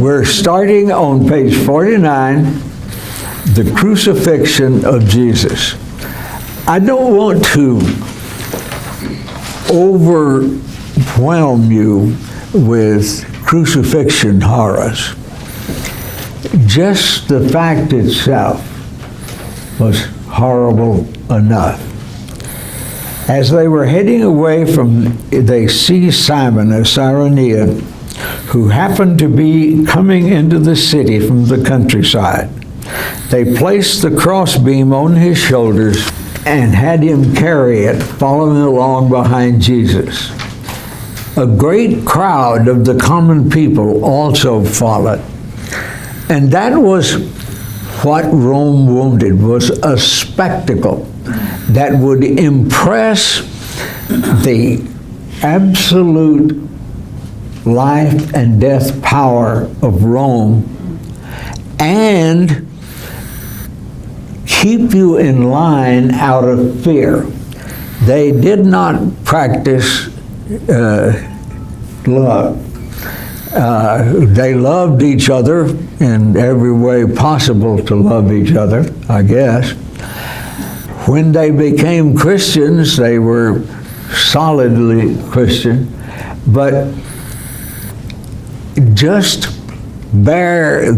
We're starting on page 49, the crucifixion of Jesus. I don't want to overwhelm you with crucifixion horrors. Just the fact itself was horrible enough. As they were heading away they see Simon of Cyrene, who happened to be coming into the city from the countryside. They placed the crossbeam on his shoulders and had him carry it, following along behind Jesus. A great crowd of the common people also followed. And that was what Rome wanted, was a spectacle that would impress the absolute life and death power of Rome and keep you in line out of fear. They did not practice love. They loved each other in every way possible to love each other, I guess. When they became Christians, they were solidly Christian, but just there,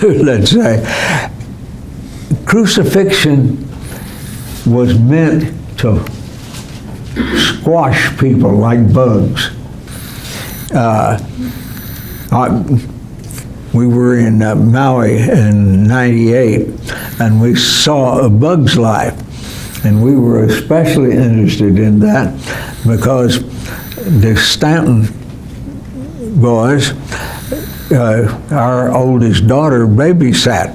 let's say, crucifixion was meant to squash people like bugs. We were in Maui in '98, and we saw A Bug's Life, and we were especially interested in that because the Stanton boys, our oldest daughter babysat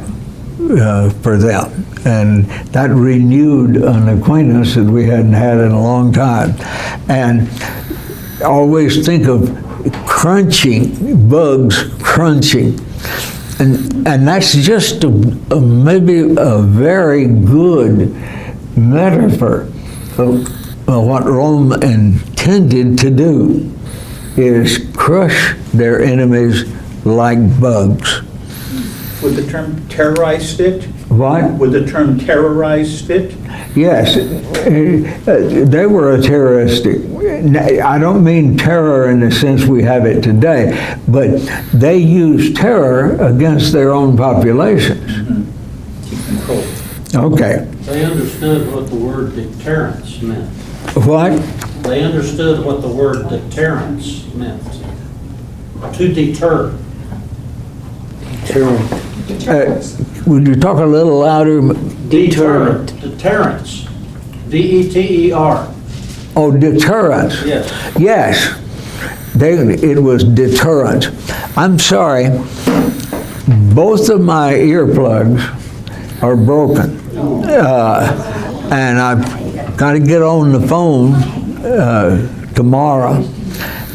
for them, and that renewed an acquaintance that we hadn't had in a long time. And I always think of crunching, bugs crunching, and that's just maybe a very good metaphor of what Rome intended to do, is crush their enemies like bugs. Would the term terrorize fit? What? Would the term terrorize fit? Yes, they were a terroristic. I don't mean terror in the sense we have it today, but they used terror against their own populations. Keep them cold. Okay. They understood what the word deterrence meant. What? They understood what the word deterrence meant. To deter. Would you talk a little louder? Deterrent. Deterrence. D-E-T-E-R. Oh, deterrence. Yes. Yes, it was deterrent. I'm sorry, both of my earplugs are broken. And I've got to get on the phone tomorrow.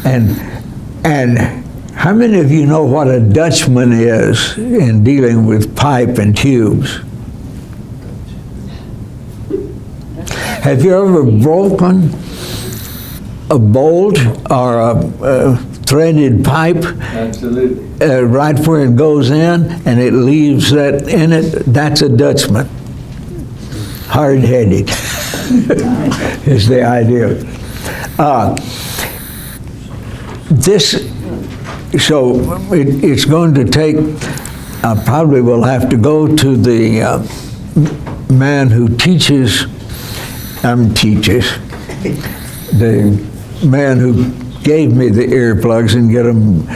And how many of you know what a Dutchman is in dealing with pipe and tubes? Have you ever broken a bolt or a threaded pipe? Absolutely. Right where it goes in, and it leaves that in it? That's a Dutchman. Hard-headed is the idea. So it's going to take, I probably will have to go to the man who teaches, the man who gave me the earplugs and get them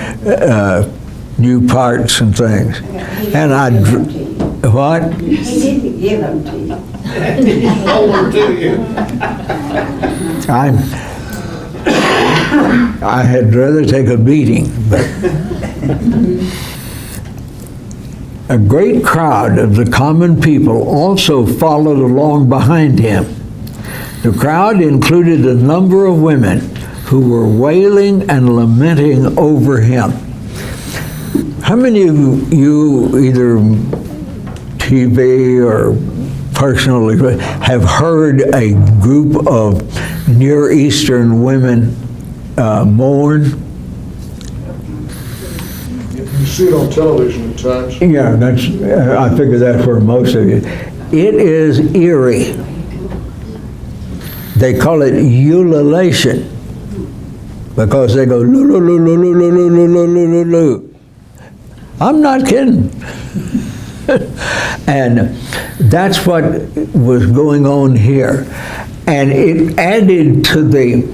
new parts and things. And what? He didn't give them to you. Over to you. I had rather take a beating, but a great crowd of the common people also followed along behind him. The crowd included a number of women who were wailing and lamenting over him. How many of you, either TV or personally, have heard a group of Near Eastern women mourn? You see it on television at times. Yeah, that's, I figure that's where most of it. It is eerie. They call it ululation because they go lu lu lu lu lu lu lu lu lu lu lu lu. I'm not kidding. And that's what was going on here. And it added to the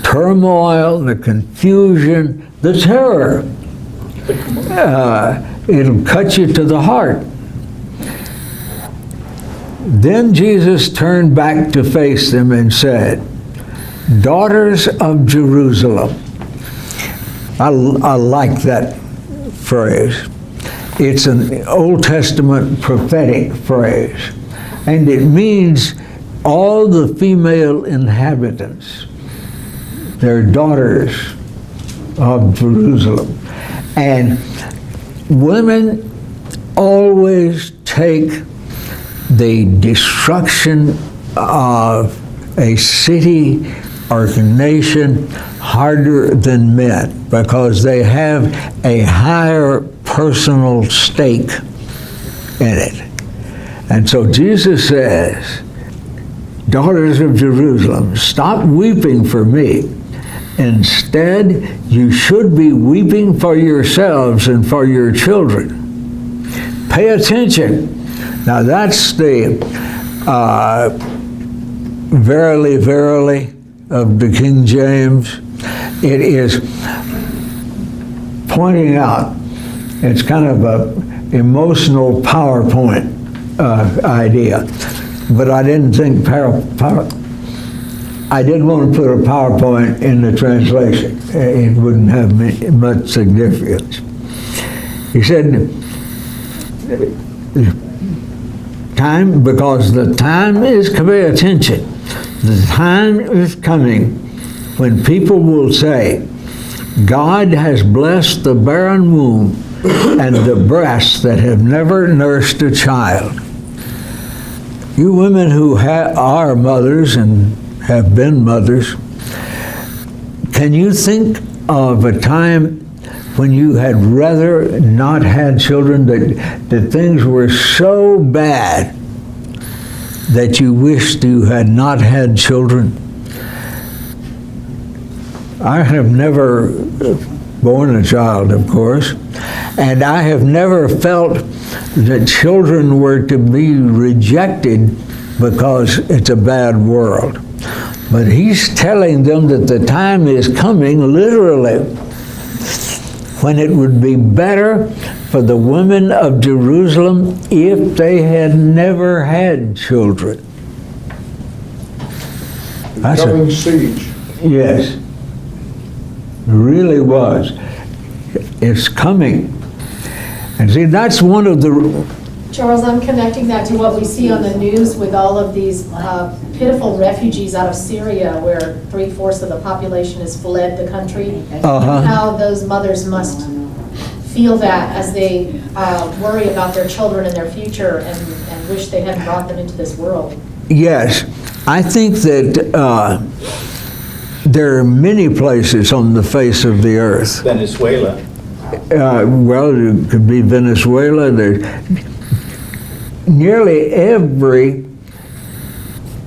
turmoil, the confusion, the terror. It'll cut you to the heart. Then Jesus turned back to face them and said, "Daughters of Jerusalem." I like that phrase. It's an Old Testament prophetic phrase, and it means all the female inhabitants. They're daughters of Jerusalem. And women always take the destruction of a city or nation harder than men because they have a higher personal stake in it. And so Jesus says, "Daughters of Jerusalem, stop weeping for me. Instead, you should be weeping for yourselves and for your children." Pay attention. Now that's the verily, verily of the King James. It is pointing out, it's kind of an emotional PowerPoint idea. But I didn't think I didn't want to put a PowerPoint in the translation. It wouldn't have much significance. He said, time, because the time is, pay attention, the time is coming when people will say, "God has blessed the barren womb and the breasts that have never nursed a child." You women who are mothers and have been mothers, can you think of a time when you had rather not had children, that things were so bad that you wished you had not had children? I have never born a child, of course, and I have never felt that children were to be rejected because it's a bad world. But he's telling them that the time is coming, literally, when it would be better for the women of Jerusalem if they had never had children. That's Coming siege. yes, it really was. It's coming. And see, that's one of the... Charles, I'm connecting that to what we see on the news with all of these pitiful refugees out of Syria, where 3/4 of the population has fled the country. How those mothers must feel that as they worry about their children and their future and wish they hadn't brought them into this world. Yes, I think that there are many places on the face of the earth. Venezuela. Well, it could be Venezuela. Nearly every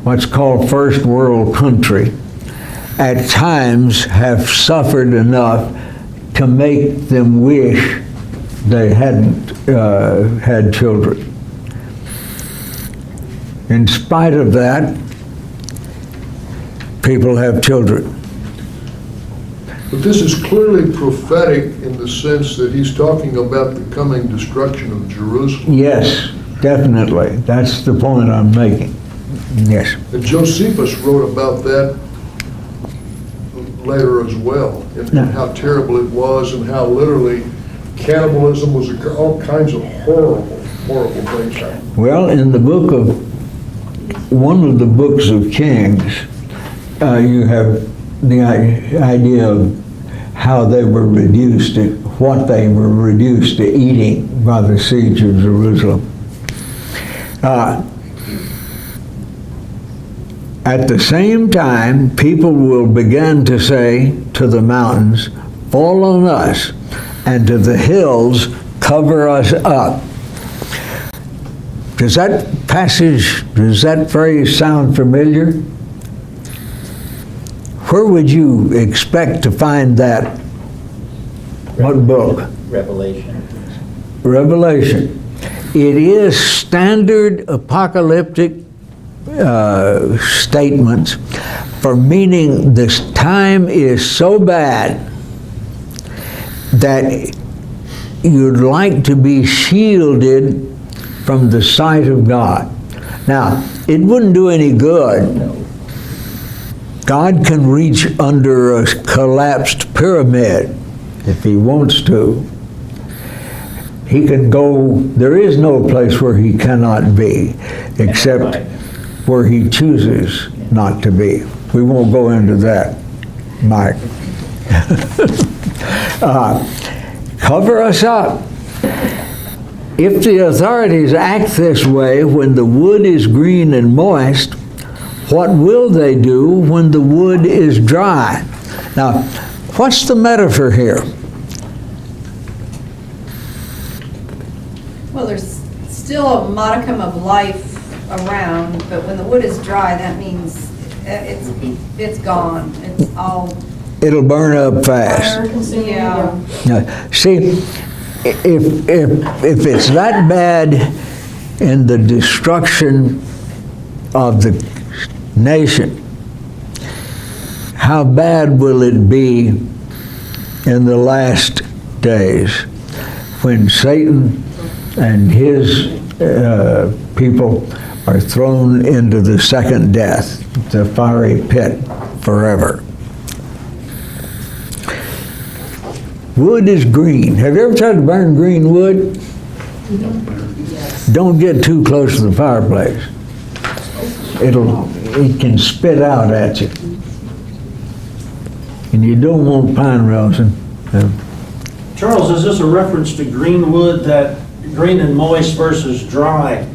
what's called first world country at times have suffered enough to make them wish they hadn't had children. In spite of that, people have children. But this is clearly prophetic in the sense that he's talking about the coming destruction of Jerusalem. Yes, definitely. That's the point I'm making. Yes. And Josephus wrote about that later as well, and how terrible it was, and how literally cannibalism was, all kinds of horrible, horrible things happened. Well, in the book of, one of the books of Kings, you have the idea of how they were reduced to, what they were reduced to eating by the siege of Jerusalem. At the same time, people will begin to say to the mountains, "Fall on us," and to the hills, cover us up. Does that passage, does that phrase sound familiar? Where would you expect to find that? What book? Revelation. Revelation. It is standard apocalyptic statements for meaning this time is so bad that you'd like to be shielded from the sight of God. Now, it wouldn't do any good. God can reach under a collapsed pyramid if he wants to. He can go, there is no place where he cannot be, except Right. where he chooses not to be. We won't go into that, Mike. Cover us up. If the authorities act this way when the wood is green and moist, what will they do when the wood is dry? Now, what's the metaphor here? Well, there's still a modicum of life around, but when the wood is dry, that means it's gone. It's all It'll burn up fast. Fire consuming, Yeah. Now, see, if it's that bad in the destruction of the nation, how bad will it be in the last days when Satan and his people are thrown into the second death, the fiery pit forever? Wood is green. Have you ever tried to burn green wood? Don't get too close to the fireplace. It can spit out at you. And you don't want pine rosin. Charles, is this a reference to green wood, that green and moist versus dry?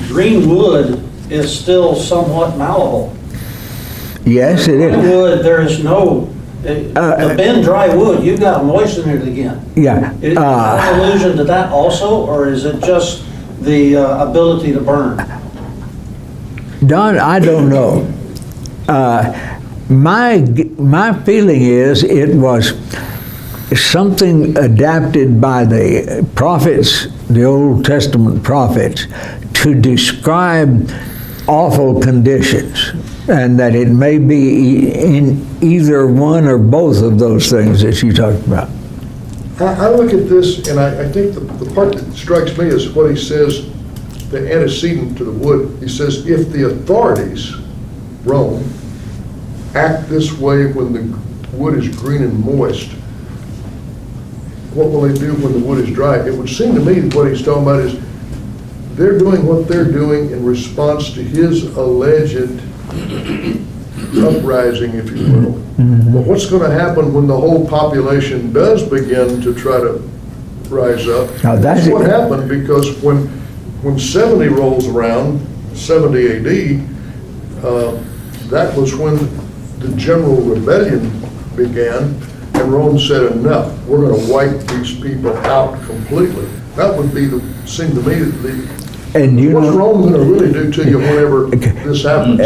Green wood is still somewhat malleable. Yes, it Dry is. wood, there is no, the bend dry wood, you've got to moisten it again. Yeah. Is that an allusion to that also, or is it just the ability to burn? Don, I don't know. My feeling is it was something adapted by the prophets, the Old Testament prophets, to describe awful conditions, and that it may be in either one or both of those things that you talked about. I look at this, and I think the part that strikes me is what he says, the antecedent to the wood. He says, if the authorities, Rome, act this way when the wood is green and moist, what will they do when the wood is dry? It would seem to me that what he's talking about is they're doing what they're doing in response to his alleged uprising, if you will. But what's going to happen when the whole population does begin to try to rise up? Now, That's what happened, because when 70 rolls around, 70 AD, that was when the general rebellion began, and Rome said, enough, we're going to wipe these people out completely. That would be seem to me, And you what's know, Rome going to really do to you whenever this happens?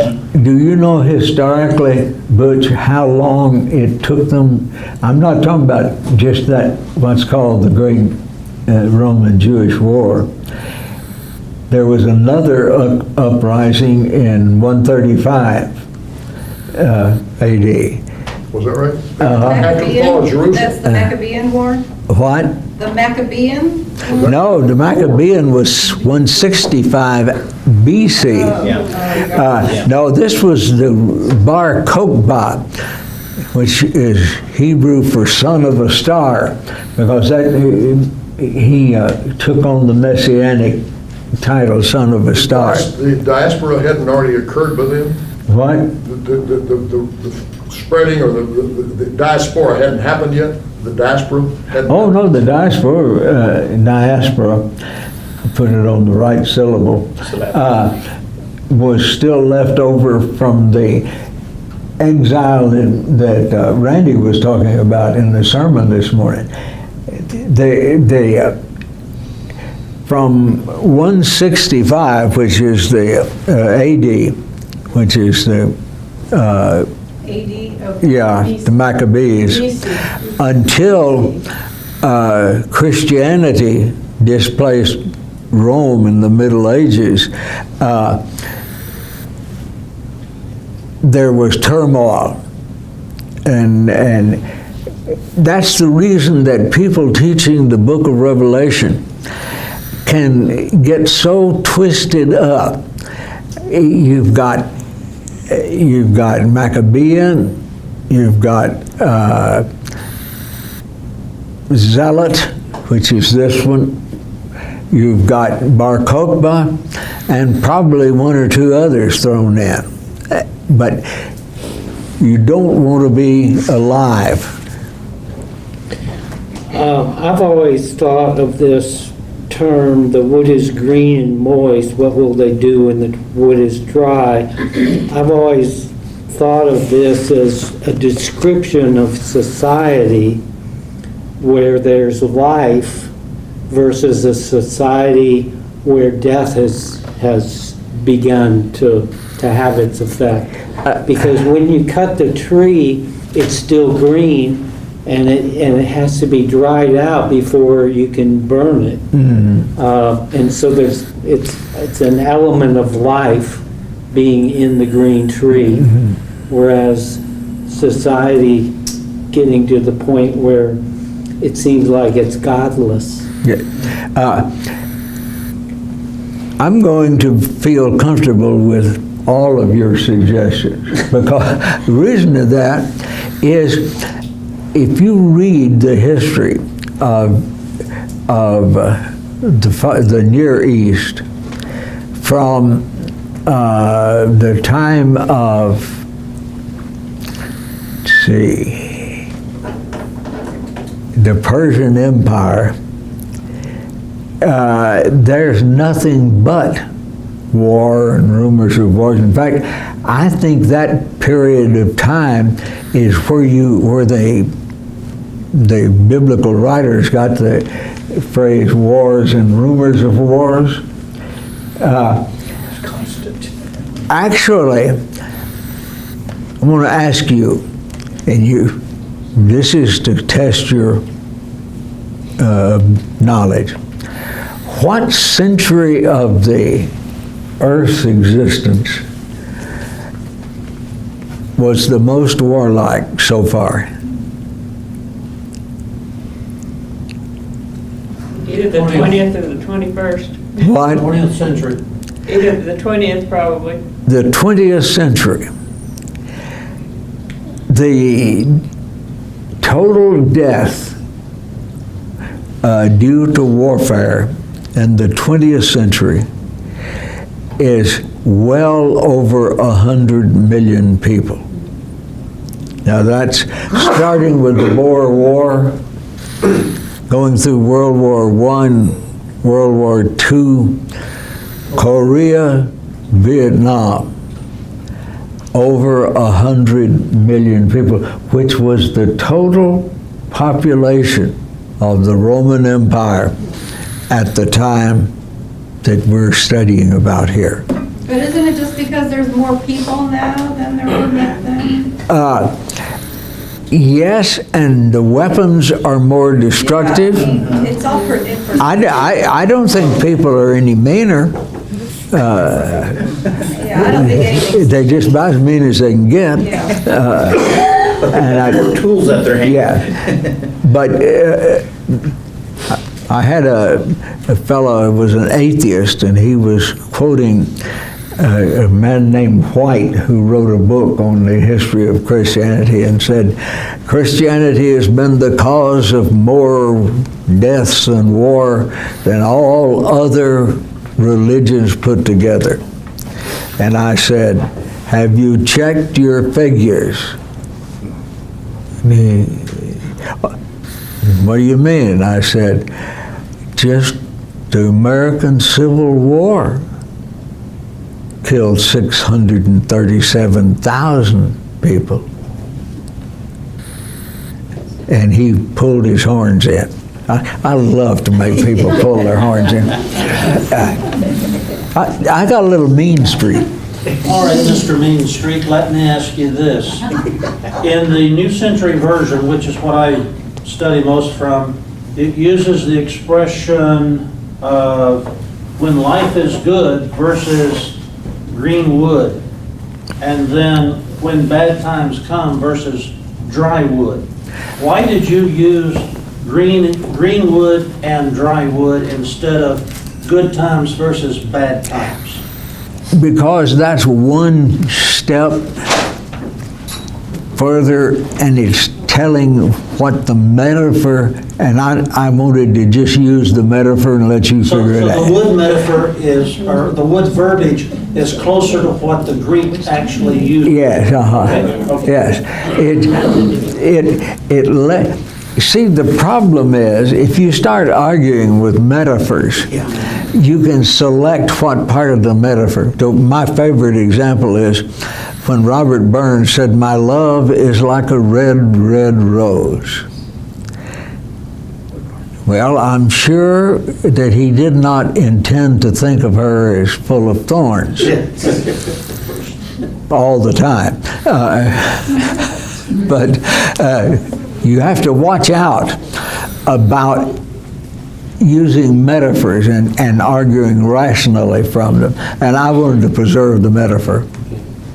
do you know historically, Butch, how long it took them? I'm not talking about just that, what's called the Great Roman Jewish War. There was another uprising in 135 AD. Was that right? After the fall of Maccabean, Jerusalem. that's the Maccabean War? What? The Maccabean? No, the Maccabean was 165 BC. Yeah. No, this was the Bar Kokhba, which is Hebrew for son of a star, because that he took on the messianic title, son of a star. The diaspora hadn't already occurred by then? What? The spreading or the diaspora hadn't happened yet? The diaspora hadn't? Oh, no, the diaspora, put it on the right syllable, was still left over from the exile that Randy was talking about in the sermon this morning, from 165, which is the AD, which is the AD of. the Maccabees, until Christianity displaced Rome in the Middle Ages, there was turmoil, and that's the reason that people teaching the Book of Revelation can get so twisted up. You've got Maccabean, you've got Zealot, which is this one, you've got Bar Kokhba, and probably one or two others thrown in. But you don't want to be alive. I've always thought of this term, the wood is green and moist, what will they do when the wood is dry? I've always thought of this as a description of society where there's life versus a society where death has begun to have its effect. Because when you cut the tree, it's still green, and it has to be dried out before you can burn it. And so it's an element of life being in the green tree, whereas society getting to the point where it seems like it's godless. I'm going to feel comfortable with all of your suggestions, because the reason of that is if you read the history of the Near East from the time of, let's see, the Persian Empire, there's nothing but war and rumors of wars. In fact, I think that period of time is where the biblical writers got the phrase wars and rumors of wars. Actually, I want to ask you, and this is to test your knowledge. What century of the Earth's existence was the most warlike so far? Either the 20th or the 21st. What? 20th century. Either the 20th probably. The 20th century. The total death due to warfare in the 20th century is well over 100 million people. Now that's starting with the Boer War, going through World War I, World War II, Korea, Vietnam, over 100 million people, which was the total population of the Roman Empire at the time that we're studying about here. But isn't it just because there's more people now than there were back then? Yes, and the weapons are more destructive. Yeah, I mean, it's all for different. I don't think people are any meaner. Yeah, I don't think anything's. They're just about as mean as they can get. Yeah. And Tools at their hand. yeah, but I had a fellow who was an atheist, and he was quoting a man named White, who wrote a book on the history of Christianity, and said, Christianity has been the cause of more deaths and war than all other religions put together. And I said, have you checked your figures? What do you mean? I said, just the American Civil War killed 637,000 people. And he pulled his horns in. I love to make people pull their horns in. I got a little mean streak. All right, Mr. Mean Street, let me ask you this. In the New Century Version, which is what I study most from, it uses the expression when life is good versus green wood, and then when bad times come versus dry wood. Why did you use green wood and dry wood instead of good times versus bad times? Because that's one step further, and it's telling what the metaphor, and I wanted to just use the metaphor and let you So figure it the out. wood metaphor is, or the wood verbiage is closer to what the Greek actually used. Yes, Okay. yes. See, the problem is, if you start arguing with metaphors, you can select what part of the metaphor. So my favorite example is when Robert Burns said, "My love is like a red, red rose." Well, I'm sure that he did not intend to think of her as full of thorns all the time. But you have to watch out about using metaphors and arguing rationally from them. And I wanted to preserve the metaphor.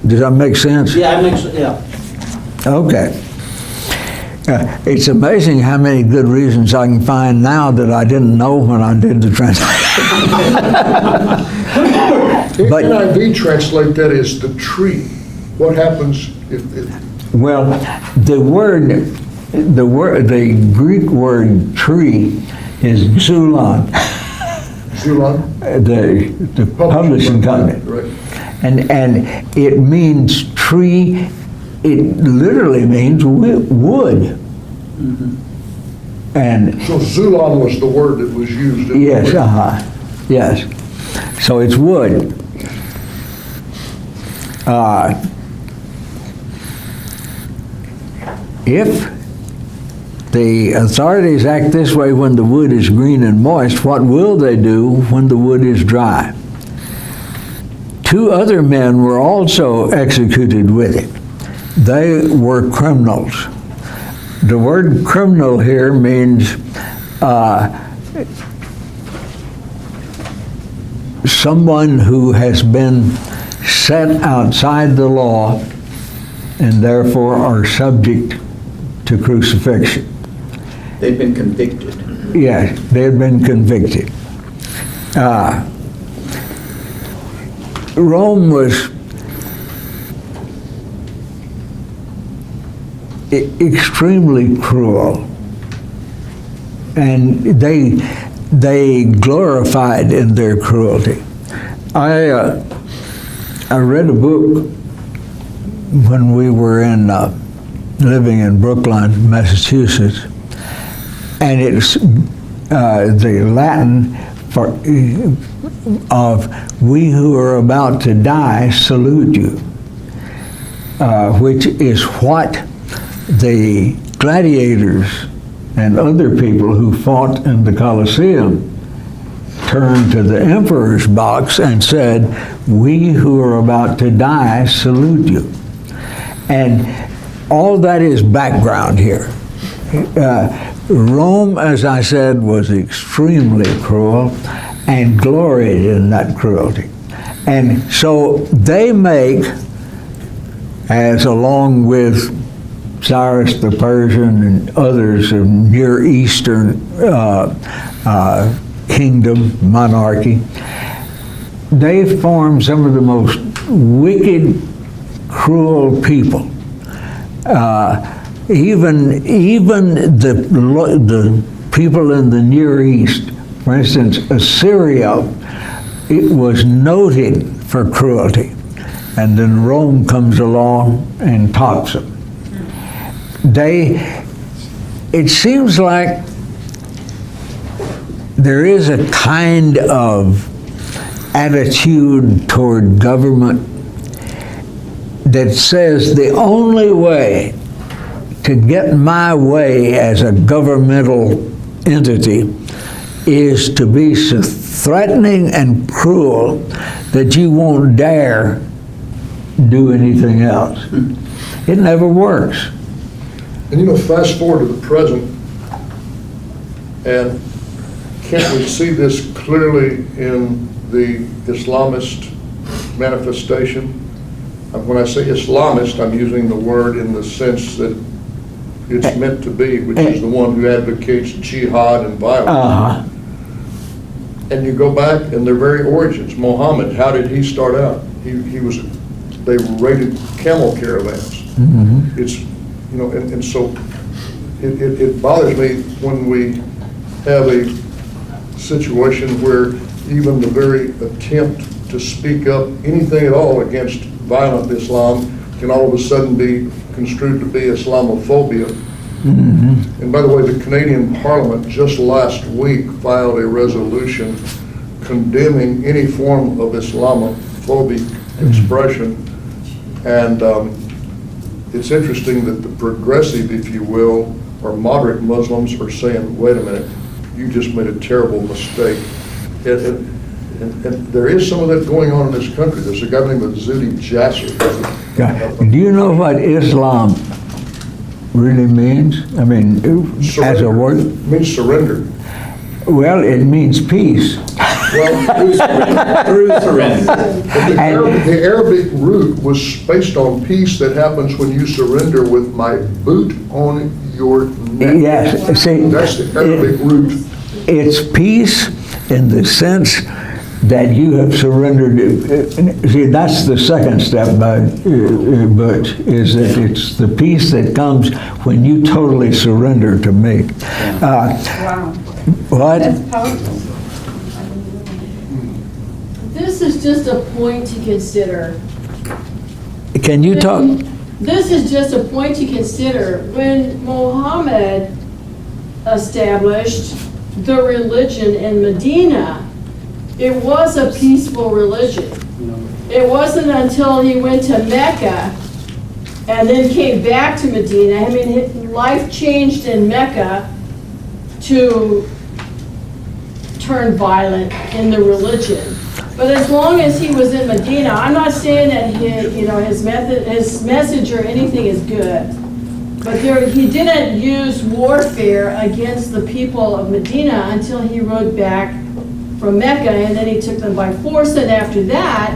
Does that make sense? Yeah, it makes, yeah. Okay. It's amazing how many good reasons I can find now that I didn't know when I did the translation. But- NIV translate that as the tree. What happens if Well, the Greek word tree is xulon, Zulon? the publishing company. Right. And it means tree, it literally means wood. And So Zulon was the word that was used. in the yes, Greek. yes. So it's wood. If the authorities act this way when the wood is green and moist, what will they do when the wood is dry? 2 other men were also executed with it. They were criminals. The word criminal here means someone who has been set outside the law and therefore are subject to crucifixion. They've been convicted. Yes, they had been convicted. Rome was extremely cruel, and they glorified in their cruelty. I read a book when we were living in Brookline, Massachusetts, and it's the Latin for of "we who are about to die salute you," which is what the gladiators and other people who fought in the Colosseum turned to the emperor's box and said, "We who are about to die salute you." And all that is background here. Rome, as I said, was extremely cruel and gloried in that cruelty. And so they make, as along with Cyrus the Persian and others of Near Eastern kingdom, monarchy, they form some of the most wicked, cruel people. Even the people in the Near East, for instance, Assyria, it was noted for cruelty, and then Rome comes along and tops them. It seems like there is a kind of attitude toward government that says the only way to get my way as a governmental entity is to be so threatening and cruel that you won't dare do anything else. It never works. And you know, fast forward to the present, and can't we see this clearly in the Islamist manifestation? And when I say Islamist, I'm using the word in the sense that it's meant to be, which is the one who advocates jihad and violence. Uh-huh. And you go back in their very origins. Muhammad, how did he start out? They raided camel caravans. It's, you know, and so it bothers me when we have a situation where even the very attempt to speak up anything at all against violent Islam can all of a sudden be construed to be Islamophobia. And by the way, the Canadian Parliament just last week filed a resolution condemning any form of Islamophobic expression. And it's interesting that the progressive, if you will, or moderate Muslims are saying, wait a minute, you just made a terrible mistake. And there is some of that going on in this country. There's a guy named Zuhdi Jasser. Do you know what Islam really means? I mean, as a word? It means surrender. Well, it means peace. Well, Through surrender. the Arabic root was based on peace that happens when you surrender with my boot on your neck. Yes, see, That's the Arabic root. it's peace in the sense that you have surrendered. See, that's the second step, Butch, is that it's the peace that comes when you totally surrender to me. Wow. What? That's powerful. This is just a point to consider. Can you talk? This is just a point to consider. When Muhammad established the religion in Medina, it was a peaceful religion. It wasn't until he went to Mecca and then came back to Medina. I mean, life changed in Mecca to turn violent in the religion. But as long as he was in Medina, I'm not saying that his message or anything is good, but he didn't use warfare against the people of Medina until he rode back from Mecca, and then he took them by force, and after that,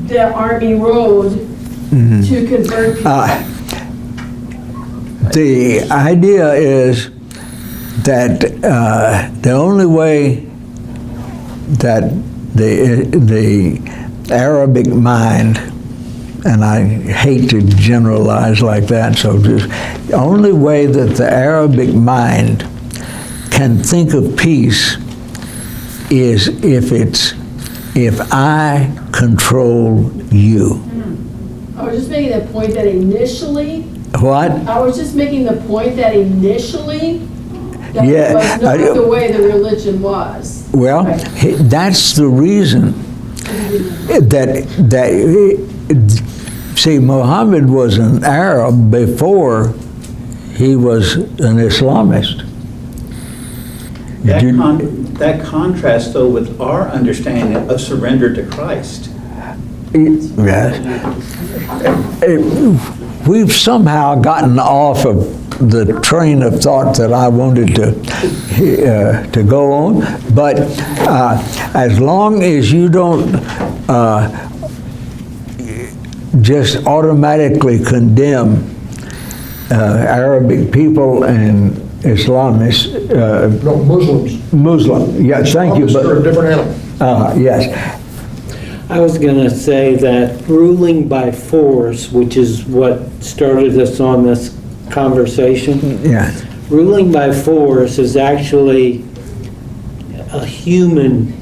the army rode to convert people. The idea is that the only way that the Arabic mind, and I hate to generalize like that, so just the only way that the Arabic mind can think of peace is if I control you. I was just making the point that initially, What? I was just making the point that initially, that Yeah, was not the way the religion was. Well, that's the reason that see, Muhammad was an Arab before he was an Islamist. That contrasts, though, with our understanding of surrender to Christ. Yes. We've somehow gotten off of the train of thought that I wanted to go on, but as long as you don't just automatically condemn Arabic people and Islamists, No, Muslims. Muslim, yes, thank you. Islamists are a different animal. Yes, I was going to say that ruling by force, which is what started us on this conversation, yeah. ruling by force is actually a human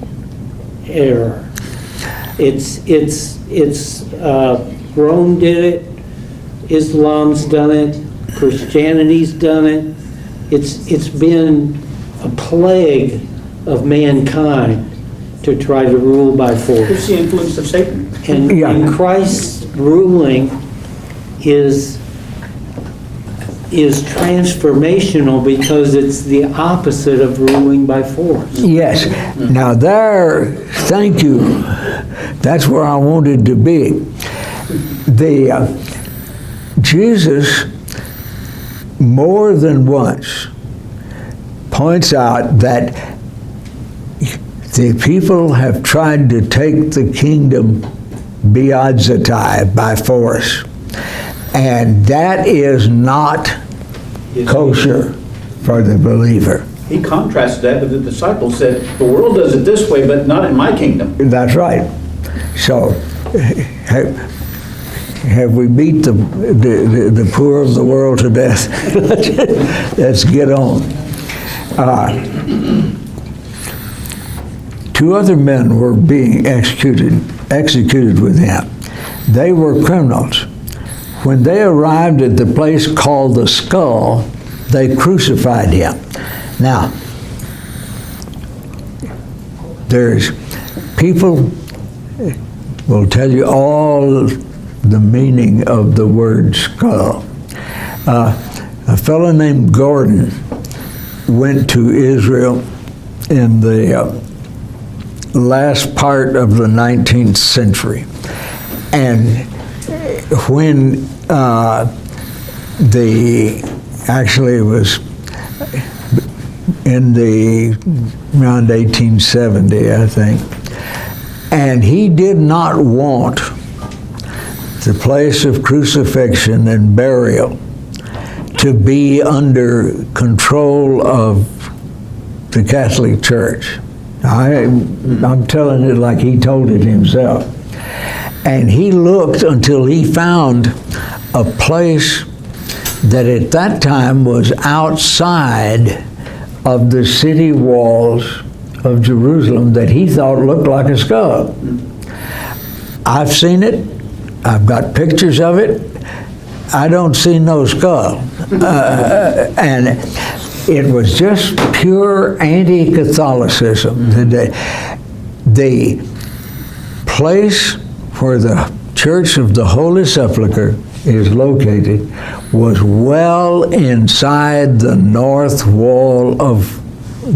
error. Rome did it, Islam's done it, Christianity's done it. It's been a plague of mankind to try to rule by It's force. the influence of Satan. And Yeah. Christ ruling is transformational because it's the opposite of ruling by force. Yes. Now there, thank you. That's where I wanted to be. Jesus more than once points out that the people have tried to take the kingdom biadzatai, by force. And that is not kosher for the believer. He contrasted that with the disciples, said, the world does it this way, but not in my kingdom. That's right. So, have we beat the poor of the world to death? Let's get on. Two other men were being executed with him. They were criminals. When they arrived at the place called the Skull, they crucified him. Now, there's people will tell you all the meaning of the word skull. A fellow named Gordon went to Israel in the last part of the 19th century. And when actually it was in around 1870, I think, and he did not want the place of crucifixion and burial to be under control of the Catholic Church. I'm telling it like he told it himself. And he looked until he found a place that at that time was outside of the city walls of Jerusalem that he thought looked like a skull. I've seen it. I've got pictures of it. I don't see no skull. And it was just pure anti-Catholicism. The place where the Church of the Holy Sepulchre is located was well inside the north wall of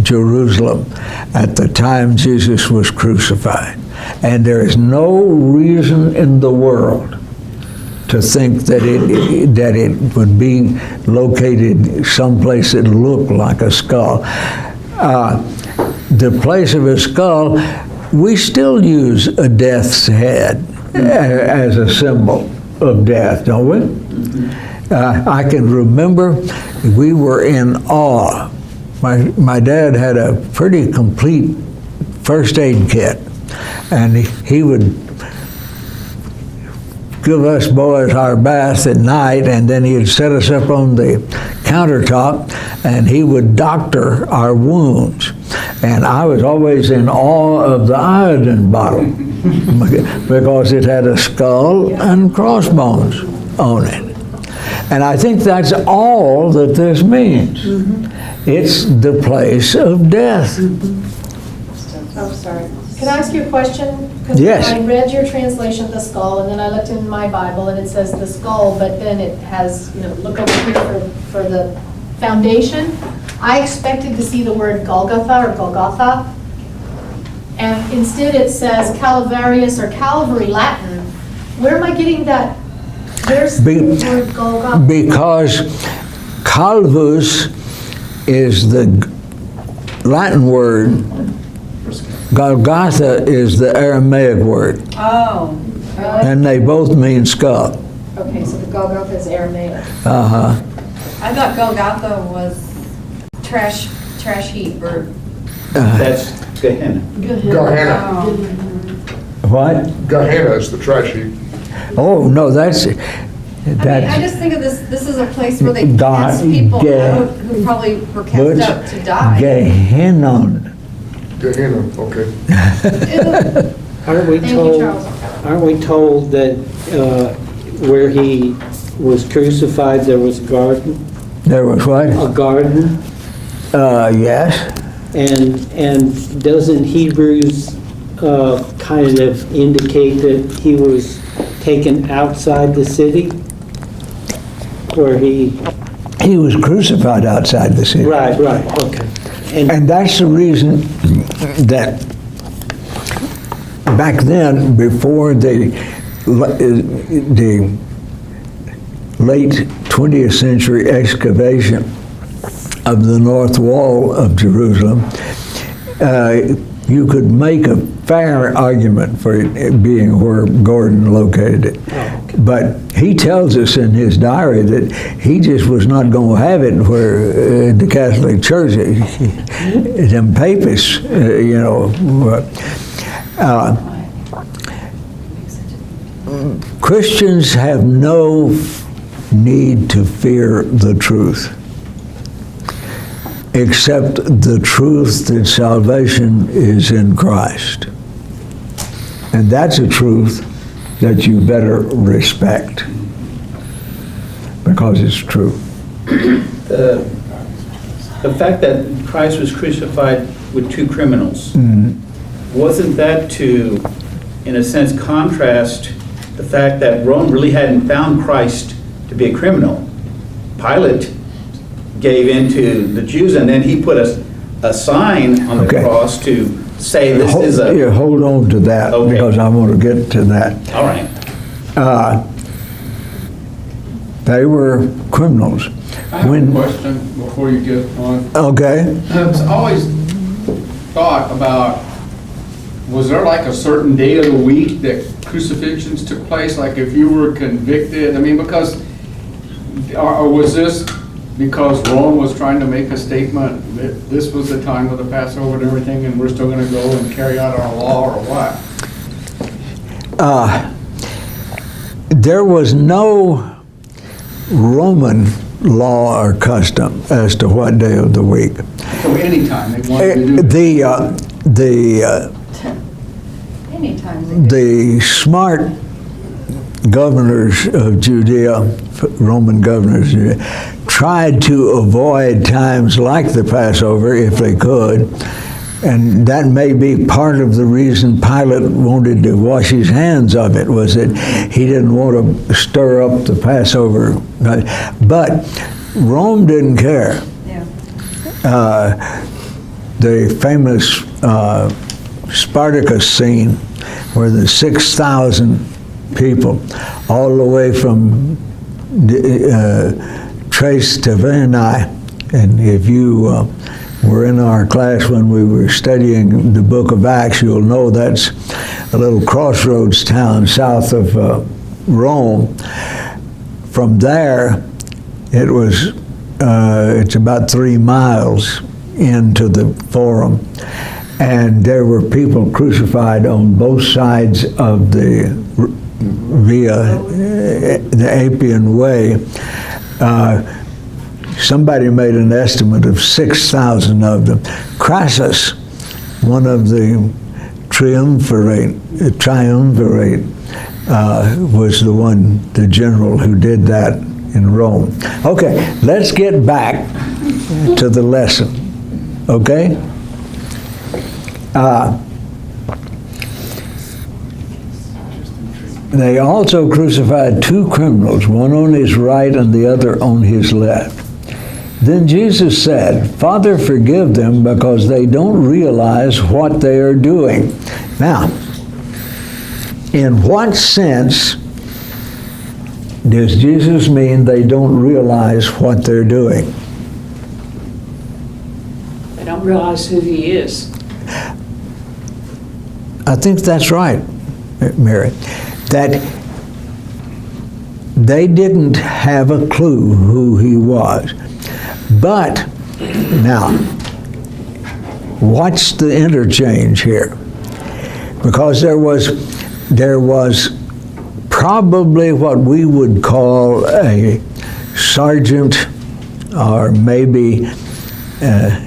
Jerusalem at the time Jesus was crucified. And there is no reason in the world to think that it would be located someplace that looked like a skull. The place of a skull, we still use a death's head as a symbol of death, don't we? I can remember we were in awe. My dad had a pretty complete first aid kit, and he would give us boys our bath at night, and then he'd set us up on the countertop, and he would doctor our wounds. And I was always in awe of the iodine bottle because it had a skull and crossbones on it. And I think that's all that this means. It's the place of death. Oh, sorry. Can I ask you a question? 'Cause Yes. I read your translation of the skull, and then I looked in my Bible, and it says the skull, but then it has, look over here for the foundation. I expected to see the word Golgotha or Golgotha, and instead it says Calvarius or Calvary Latin. Where am I getting that? Where's the word Golgotha? Because calvus is the Latin word, Golgotha is the Aramaic word, Oh, really? and they both mean skull. Okay, so the Golgotha is Aramaic. Uh-huh. I thought Golgotha was trash heap or, That's Gehenna. Gehenna. oh, What? Gehenna is the trash heap. Oh, no, that's, I mean, I just think of this is a place where they God, cast people yeah. out who probably were cast Butch, out to die. Gehenna. Gehenna, okay. Aren't we Thank you, told, Charles. aren't we told that where he was crucified, there was a garden? There was what? A garden? Yes. And doesn't Hebrews kind of indicate that he was taken outside the city? Where he, He was crucified outside the city. right, okay. And that's the reason that back then, before the late 20th century excavation of the north wall of Jerusalem, you could make a fair argument for it being where Gordon located it. But he tells us in his diary that he just was not going to have it where the Catholic Church, them papists, Christians have no need to fear the truth, except the truth that salvation is in Christ. And that's a truth that you better respect, because it's true. The fact that Christ was crucified with two criminals, wasn't that to, in a sense, contrast the fact that Rome really hadn't found Christ to be a criminal? Pilate gave in to the Jews, and then he put a sign on the Okay. cross to say this is Yeah, a... hold on to that, Okay. because I want to get to that. All right. They were criminals. I have When- a question before you get on. Okay. I've always thought about, was there like a certain day of the week that crucifixions took place? Like if you were convicted, I mean, because, or was this because Rome was trying to make a statement that this was the time of the Passover and everything, and we're still gonna go and carry out our law, or what? There was no Roman law or custom as to what day of the week. So anytime they wanted to do it. Anytime. The smart governors of Judea, Roman governors, tried to avoid times like the Passover if they could. And that may be part of the reason Pilate wanted to wash his hands of it, was that he didn't want to stir up the Passover. But Rome didn't care. Yeah. The famous Spartacus scene, where the 6,000 people, all the way from Trace to Venae, and if you were in our class when we were studying the book of Acts, you'll know that's a little crossroads town south of Rome. From there, it's about 3 miles into the Forum, and there were people crucified on both sides of the Via, the Appian Way. Somebody made an estimate of 6,000 of them. Crassus, one of the triumvirate, was the general who did that in Rome. Okay, let's get back to the lesson, okay? They also crucified 2 criminals, one on his right and the other on his left. Then Jesus said, "Father, forgive them, because they don't realize what they are doing." Now, in what sense does Jesus mean they don't realize what they're doing? They don't realize who he is. I think that's right, Mary. That they didn't have a clue who he was. But now, what's the interchange here? Because there was probably what we would call a sergeant, or maybe a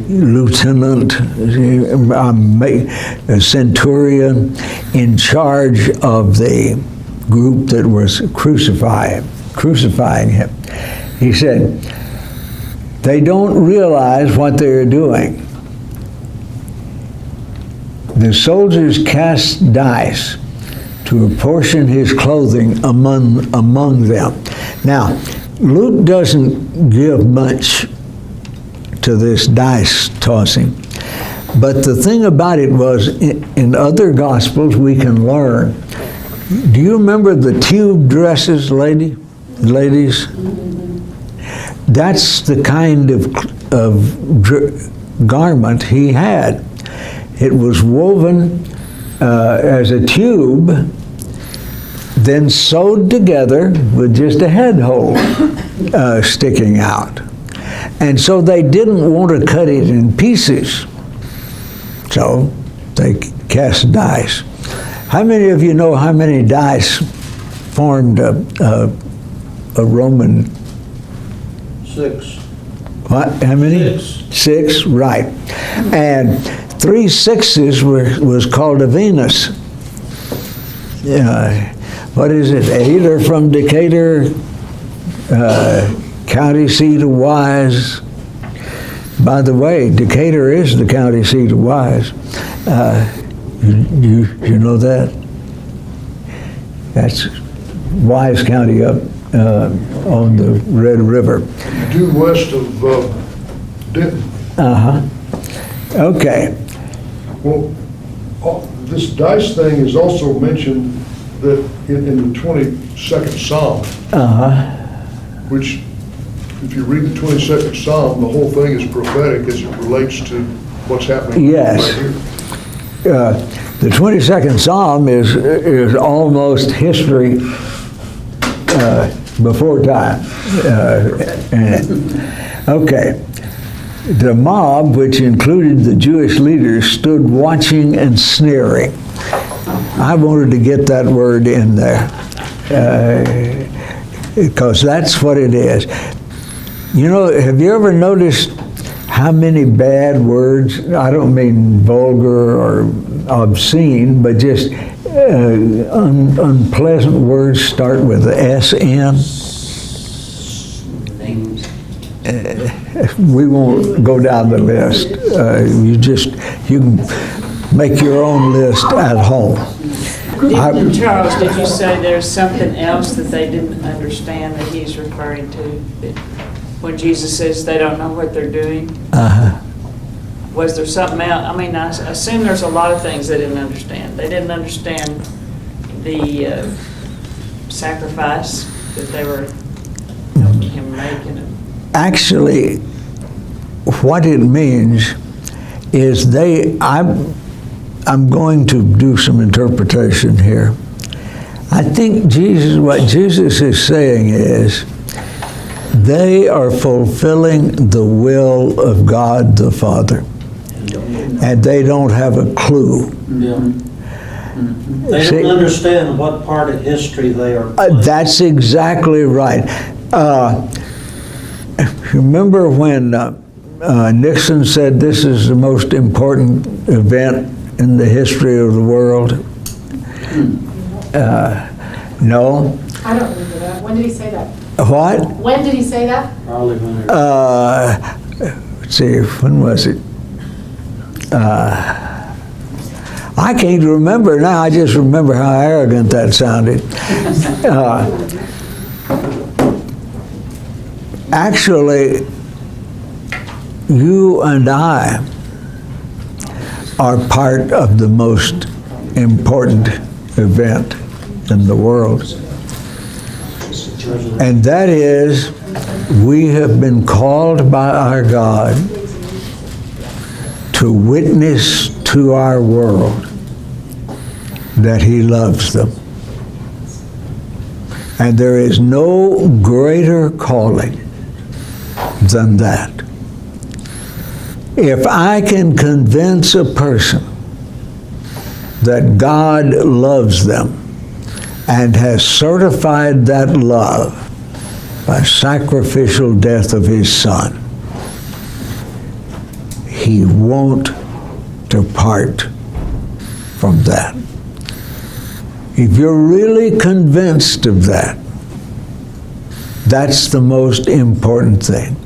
lieutenant, a centurion in charge of the group that was crucifying him. He said, they don't realize what they're doing. The soldiers cast dice to apportion his clothing among them. Now, Luke doesn't give much to this dice tossing, but the thing about it was, in other Gospels we can learn. Do you remember the tube dresses, ladies? That's the kind of garment he had. It was woven as a tube, then sewed together with just a head hole sticking out. And so they didn't want to cut it in pieces. So they cast dice. How many of you know how many dice formed a Roman? 6. What? How many? 6. 6, right. And 3 sixes was called a Venus. What is it? Ada from Decatur, county seat of Wise. By the way, Decatur is the county seat of Wise. You know that? That's Wise County up on the Red River. Due west of Denton. Okay. Well, this dice thing is also mentioned that in the 22nd Psalm, which, if you read the 22nd Psalm, the whole thing is prophetic as it relates to what's happening Yes. right here. The 22nd Psalm is almost history before time. Okay. The mob, which included the Jewish leaders, stood watching and sneering. I wanted to get that word in there because that's what it is. You know, have you ever noticed how many bad words, I don't mean vulgar or obscene, but just unpleasant words start with SN? We won't go down the list. You can make your own list at home. Charles, did you say there's something else that they didn't understand that he's referring to? That when Jesus says they don't know what they're doing? Was there something else? I mean, I assume there's a lot of things they didn't understand. They didn't understand the sacrifice that they were helping him make. Actually, what it means is I'm going to do some interpretation here. I think what Jesus is saying is they are fulfilling the will of God the Father, and they don't have a clue. They don't understand what part of history they are playing. That's exactly right. Remember when Nixon said this is the most important event in the history of the world? No? I don't remember that. When did he say that? What? When did he say that? Probably when Let's see, when was it? I can't remember now. I just remember how arrogant that sounded. Actually, you and I are part of the most important event in the world. And that is, we have been called by our God to witness to our world that He loves them. And there is no greater calling than that. If I can convince a person that God loves them and has certified that love by sacrificial death of His Son, He won't depart from that. If you're really convinced of that, that's the most important thing.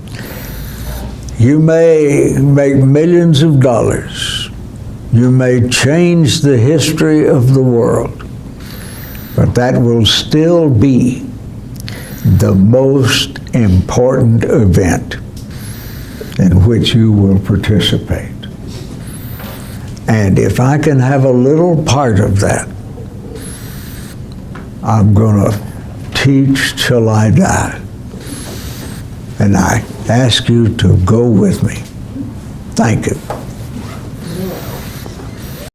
You may make millions of dollars. You may change the history of the world. But that will still be the most important event in which you will participate. And if I can have a little part of that, I'm going to teach till I die. And I ask you to go with me. Thank you.